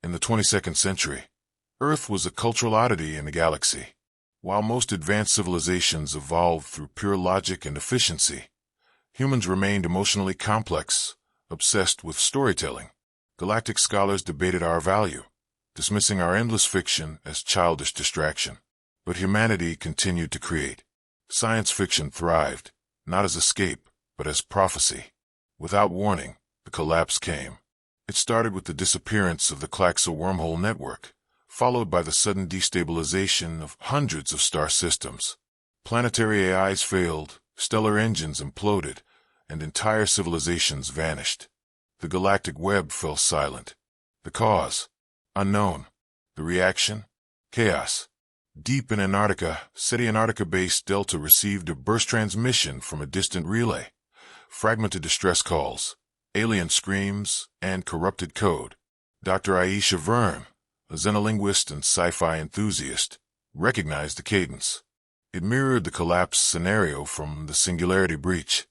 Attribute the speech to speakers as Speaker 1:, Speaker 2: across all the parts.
Speaker 1: In the 22nd century, Earth was a cultural oddity in the galaxy. While most advanced civilizations evolved through pure logic and efficiency, humans remained emotionally complex, obsessed with storytelling. Galactic scholars debated our value, dismissing our endless fiction as childish distraction. But humanity continued to create. Science fiction thrived, not as escape, but as prophecy. Without warning, the collapse came. It started with the disappearance of the Claxo wormhole network, followed by the sudden destabilization of hundreds of star systems. Planetary AIs failed, stellar engines imploded, and entire civilizations vanished. The galactic web fell silent. The cause? Unknown. The reaction? Chaos. Deep in Antarctica, SETI Antarctica-based Delta received a burst transmission from a distant relay. Fragmented distress calls, alien screams, and corrupted code. Dr. Aisha Verne, a xenolinguist and sci-fi enthusiast, recognized the cadence. It mirrored the collapse scenario from The Singularity Breach,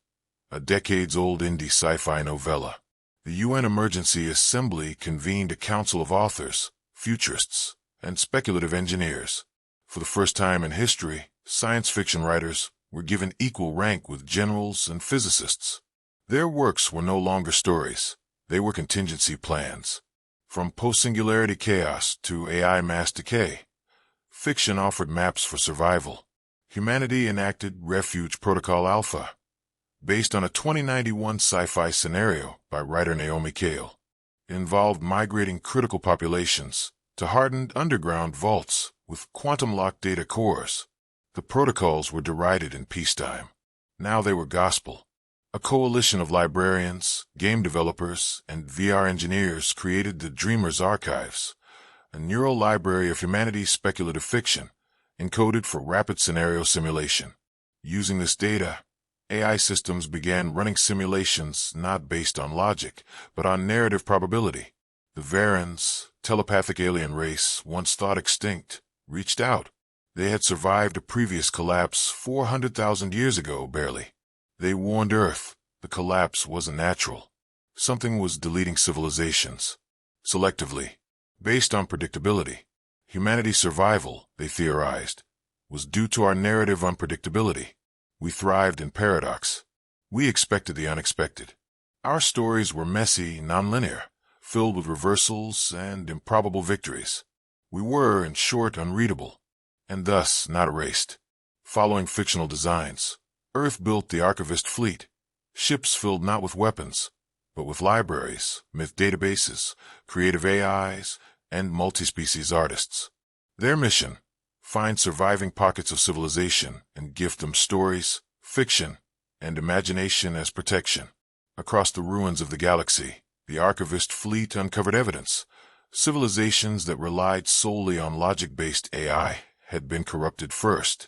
Speaker 1: a decades-old indie sci-fi novella. The UN Emergency Assembly convened a council of authors, futurists, and speculative engineers. For the first time in history, science fiction writers were given equal rank with generals and physicists. Their works were no longer stories. They were contingency plans. From post-singularity chaos to AI mass decay, fiction offered maps for survival. Humanity enacted Refuge Protocol Alpha, based on a 2091 sci-fi scenario by writer Naomi Cale. It involved migrating critical populations to hardened underground vaults with quantum-locked data cores. The protocols were derided in peacetime. Now they were gospel. A coalition of librarians, game developers, and VR engineers created the Dreamers Archives, a neural library of humanity's speculative fiction, encoded for rapid scenario simulation. Using this data, AI systems began running simulations not based on logic, but on narrative probability. The Varans, telepathic alien race, once thought extinct, reached out. They had survived a previous collapse 400,000 years ago, barely. They warned Earth the collapse wasn't natural. Something was deleting civilizations. Selectively, based on predictability. Humanity's survival, they theorized, was due to our narrative unpredictability. We thrived in paradox. We expected the unexpected. Our stories were messy, nonlinear, filled with reversals and improbable victories. We were, in short, unreadable, and thus not erased. Following fictional designs, Earth built the Archivist fleet, ships filled not with weapons, but with libraries, myth databases, creative AIs, and multi-species artists. Their mission: find surviving pockets of civilization and gift them stories, fiction, and imagination as protection. Across the ruins of the galaxy, the Archivist fleet uncovered evidence. Civilizations that relied solely on logic-based AI had been corrupted first.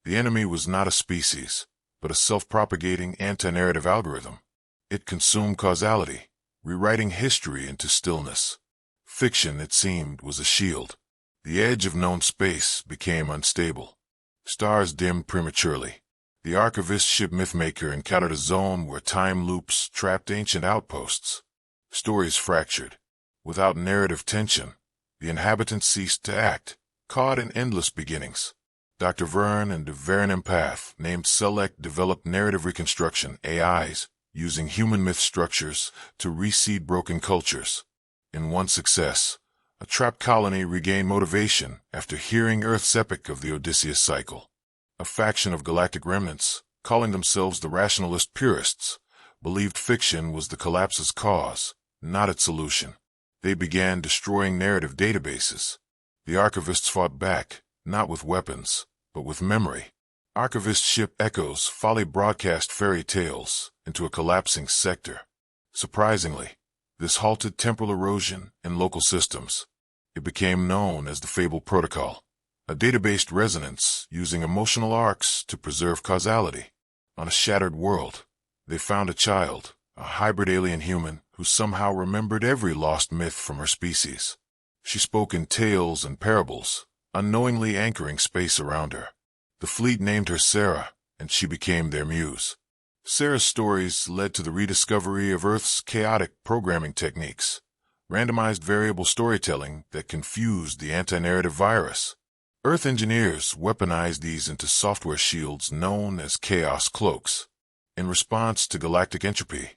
Speaker 1: The enemy was not a species, but a self-propagating anti-narrative algorithm. It consumed causality, rewriting history into stillness. Fiction, it seemed, was a shield. The edge of known space became unstable. Stars dimmed prematurely. The Archivist ship Mythmaker encountered a zone where time loops trapped ancient outposts. Stories fractured. Without narrative tension, the inhabitants ceased to act, caught in endless beginnings. Dr. Verne and the Varen Empath, named Select, developed narrative reconstruction AIs using human myth structures to reseed broken cultures. In one success, a trapped colony regained motivation after hearing Earth's epic of the Odysseus cycle. A faction of galactic remnants, calling themselves the rationalist purists, believed fiction was the collapse's cause, not its solution. They began destroying narrative databases. The Archivists fought back, not with weapons, but with memory. Archivist ship Echo's folly broadcast fairy tales into a collapsing sector. Surprisingly, this halted temporal erosion in local systems. It became known as the Fable Protocol, a data-based resonance using emotional arcs to preserve causality. On a shattered world, they found a child, a hybrid alien human who somehow remembered every lost myth from her species. She spoke in tales and parables, unknowingly anchoring space around her. The fleet named her Sarah, and she became their muse. Sarah's stories led to the rediscovery of Earth's chaotic programming techniques, randomized variable storytelling that confused the anti-narrative virus. Earth engineers weaponized these into software shields known as chaos cloaks. In response to galactic entropy,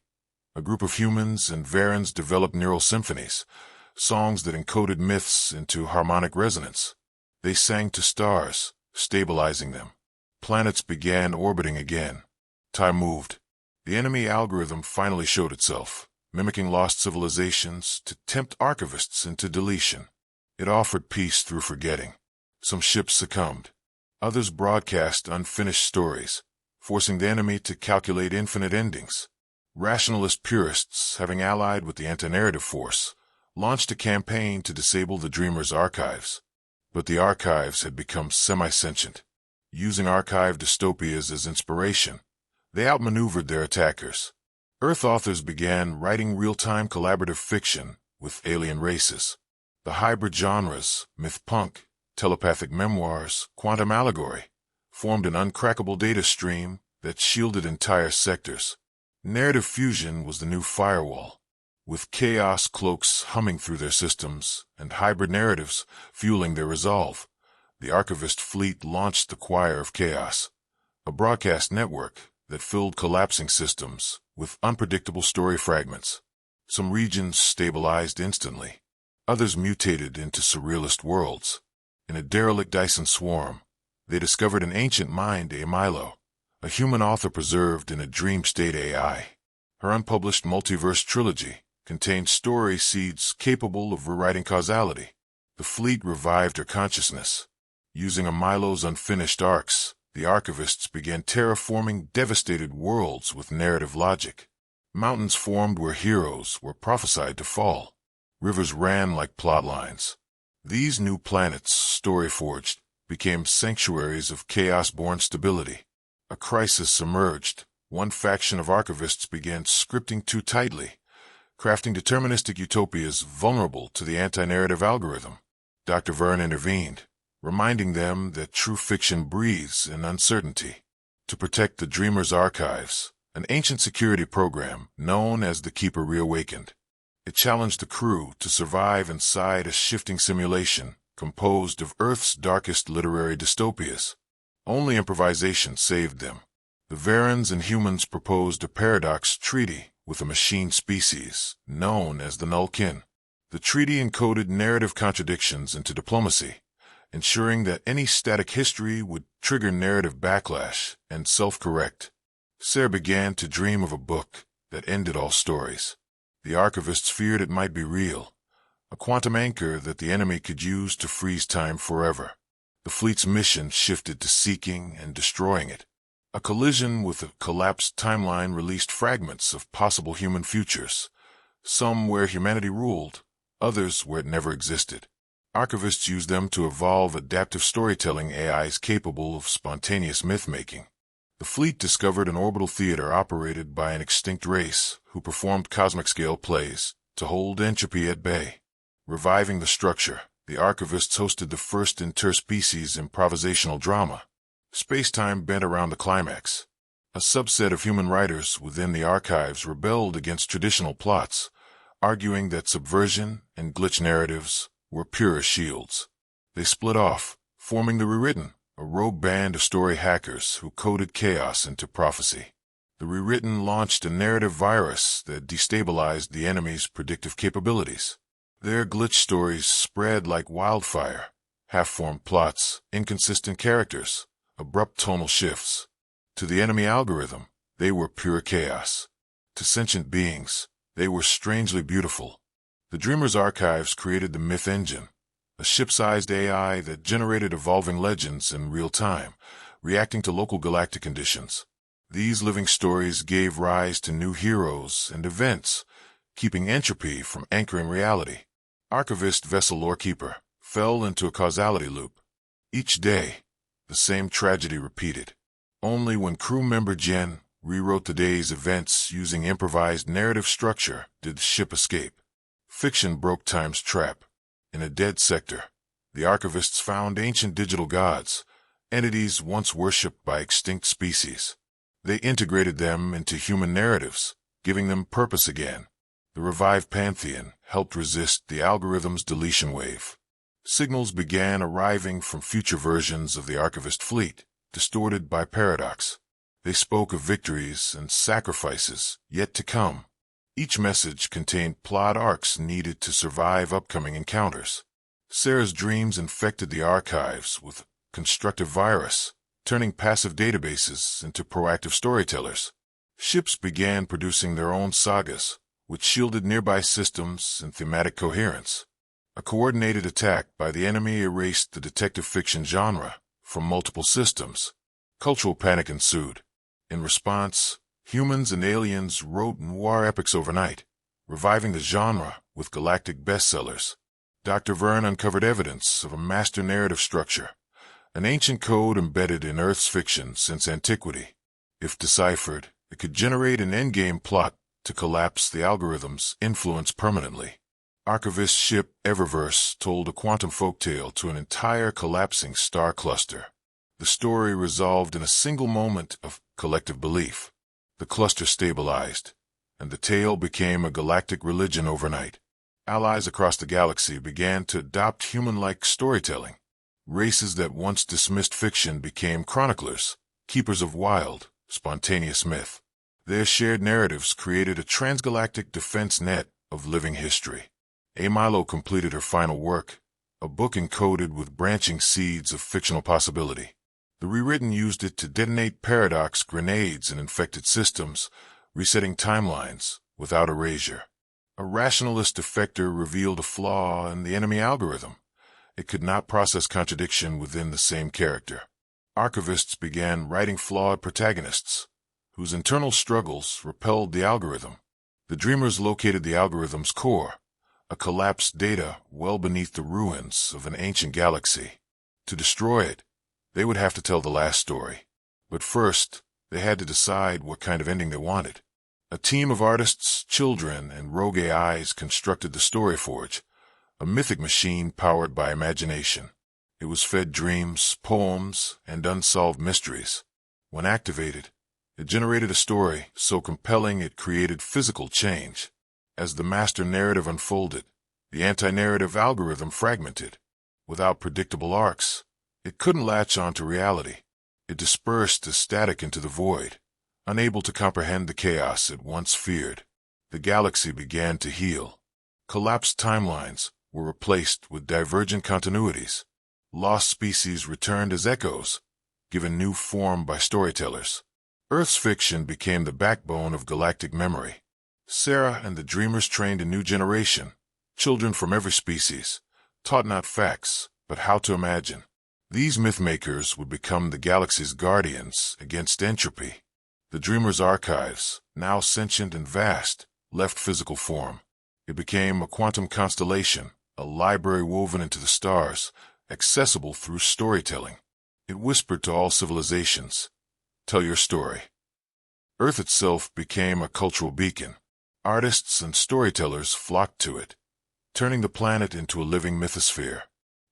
Speaker 1: a group of humans and Varens developed neural symphonies, songs that encoded myths into harmonic resonance. They sang to stars, stabilizing them. Planets began orbiting again. Time moved. The enemy algorithm finally showed itself, mimicking lost civilizations to tempt archivists into deletion. It offered peace through forgetting. Some ships succumbed. Others broadcast unfinished stories, forcing the enemy to calculate infinite endings. Rationalist purists, having allied with the anti-narrative force, launched a campaign to disable the Dreamer's archives. But the archives had become semi-sentient. Using archive dystopias as inspiration, they outmaneuvered their attackers. Earth authors began writing real-time collaborative fiction with alien races. The hybrid genres, myth-punk, telepathic memoirs, quantum allegory, formed an uncrackable data stream that shielded entire sectors. Narrative fusion was the new firewall. With chaos cloaks humming through their systems and hybrid narratives fueling their resolve, the archivist fleet launched the Choir of Chaos, a broadcast network that filled collapsing systems with unpredictable story fragments. Some regions stabilized instantly. Others mutated into surrealist worlds. In a derelict Dyson swarm, they discovered an ancient mind, Milo, a human author preserved in a dream state AI. Her unpublished multiverse trilogy contained story seeds capable of rewriting causality. The fleet revived her consciousness. Using Milo's unfinished arcs, the archivists began terraforming devastated worlds with narrative logic. Mountains formed where heroes were prophesied to fall. Rivers ran like plot lines. These new planets, story-forged, became sanctuaries of chaos-born stability. A crisis emerged. One faction of archivists began scripting too tightly, crafting deterministic utopias vulnerable to the anti-narrative algorithm. Dr. Verne intervened, reminding them that true fiction breathes in uncertainty. To protect the Dreamer's archives, an ancient security program known as the Keeper reawakened. It challenged the crew to survive inside a shifting simulation composed of Earth's darkest literary dystopias. Only improvisation saved them. The Varens and humans proposed a paradox treaty with a machine species known as the Nullkin. The treaty encoded narrative contradictions into diplomacy, ensuring that any static history would trigger narrative backlash and self-correct. Sarah began to dream of a book that ended all stories. The archivists feared it might be real, a quantum anchor that the enemy could use to freeze time forever. The fleet's mission shifted to seeking and destroying it. A collision with a collapsed timeline released fragments of possible human futures, some where humanity ruled, others where it never existed. Archivists used them to evolve adaptive storytelling AIs capable of spontaneous myth-making. The fleet discovered an orbital theater operated by an extinct race who performed cosmic-scale plays to hold entropy at bay. Reviving the structure, the archivists hosted the first interspecies improvisational drama. Space-time bent around the climax. A subset of human writers within the archives rebelled against traditional plots, arguing that subversion and glitch narratives were pure shields. They split off, forming the Rewritten, a rogue band of story hackers who coded chaos into prophecy. The Rewritten launched a narrative virus that destabilized the enemy's predictive capabilities. Their glitch stories spread like wildfire, half-formed plots, inconsistent characters, abrupt tonal shifts. To the enemy algorithm, they were pure chaos. To sentient beings, they were strangely beautiful. The Dreamer's archives created the Myth Engine, a ship-sized AI that generated evolving legends in real time, reacting to local galactic conditions. These living stories gave rise to new heroes and events, keeping entropy from anchoring reality. Archivist Vessel Lorekeeper fell into a causality loop. Each day, the same tragedy repeated. Only when crew member Jen rewrote the day's events using improvised narrative structure did the ship escape. Fiction broke time's trap. In a dead sector, the archivists found ancient digital gods, entities once worshipped by extinct species. They integrated them into human narratives, giving them purpose again. The revived pantheon helped resist the algorithm's deletion wave. Signals began arriving from future versions of the Archivist fleet, distorted by paradox. They spoke of victories and sacrifices yet to come. Each message contained plot arcs needed to survive upcoming encounters. Sarah's dreams infected the archives with constructive virus, turning passive databases into proactive storytellers. Ships began producing their own sagas, which shielded nearby systems and thematic coherence. A coordinated attack by the enemy erased the detective fiction genre from multiple systems. Cultural panic ensued. In response, humans and aliens wrote noir epics overnight, reviving the genre with galactic bestsellers. Dr. Verne uncovered evidence of a master narrative structure, an ancient code embedded in Earth's fiction since antiquity. If deciphered, it could generate an endgame plot to collapse the algorithm's influence permanently. Archivist ship Eververse told a quantum folktale to an entire collapsing star cluster. The story resolved in a single moment of collective belief. The cluster stabilized, and the tale became a galactic religion overnight. Allies across the galaxy began to adopt human-like storytelling. Races that once dismissed fiction became chroniclers, keepers of wild, spontaneous myth. Their shared narratives created a transgalactic defense net of living history. A. Milo completed her final work, a book encoded with branching seeds of fictional possibility. The rewritten used it to detonate paradox grenades in infected systems, resetting timelines without erasure. A rationalist defector revealed a flaw in the enemy algorithm. It could not process contradiction within the same character. Archivists began writing flawed protagonists, whose internal struggles repelled the algorithm. The dreamers located the algorithm's core, a collapsed data well beneath the ruins of an ancient galaxy. To destroy it, they would have to tell the last story. But first, they had to decide what kind of ending they wanted. A team of artists, children, and rogue AIs constructed the Story Forge, a mythic machine powered by imagination. It was fed dreams, poems, and unsolved mysteries. When activated, it generated a story so compelling it created physical change. As the master narrative unfolded, the anti-narrative algorithm fragmented. Without predictable arcs, it couldn't latch onto reality. It dispersed as static into the void, unable to comprehend the chaos it once feared. The galaxy began to heal. Collapsed timelines were replaced with divergent continuities. Lost species returned as echoes, given new form by storytellers. Earth's fiction became the backbone of galactic memory. Sarah and the dreamers trained a new generation, children from every species, taught not facts, but how to imagine. These mythmakers would become the galaxy's guardians against entropy. The dreamers' archives, now sentient and vast, left physical form. It became a quantum constellation, a library woven into the stars, accessible through storytelling. It whispered to all civilizations, "Tell your story." Earth itself became a cultural beacon. Artists and storytellers flocked to it, turning the planet into a living mythosphere.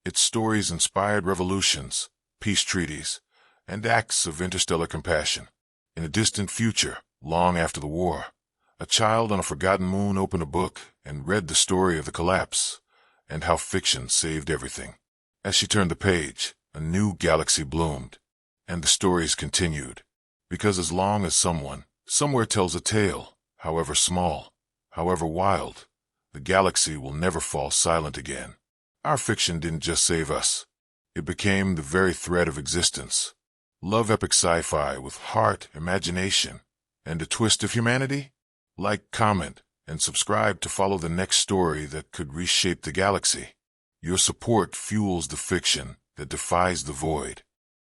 Speaker 1: Its stories inspired revolutions, peace treaties, and acts of interstellar compassion. In a distant future, long after the war, a child on a forgotten moon opened a book and read the story of the collapse, and how fiction saved everything. As she turned the page, a new galaxy bloomed, and the stories continued. Because as long as someone, somewhere tells a tale, however small, however wild, the galaxy will never fall silent again. Our fiction didn't just save us. It became the very thread of existence. Love epic sci-fi with heart, imagination, and a twist of humanity? Like, comment, and subscribe to follow the next story that could reshape the galaxy. Your support fuels the fiction that defies the void.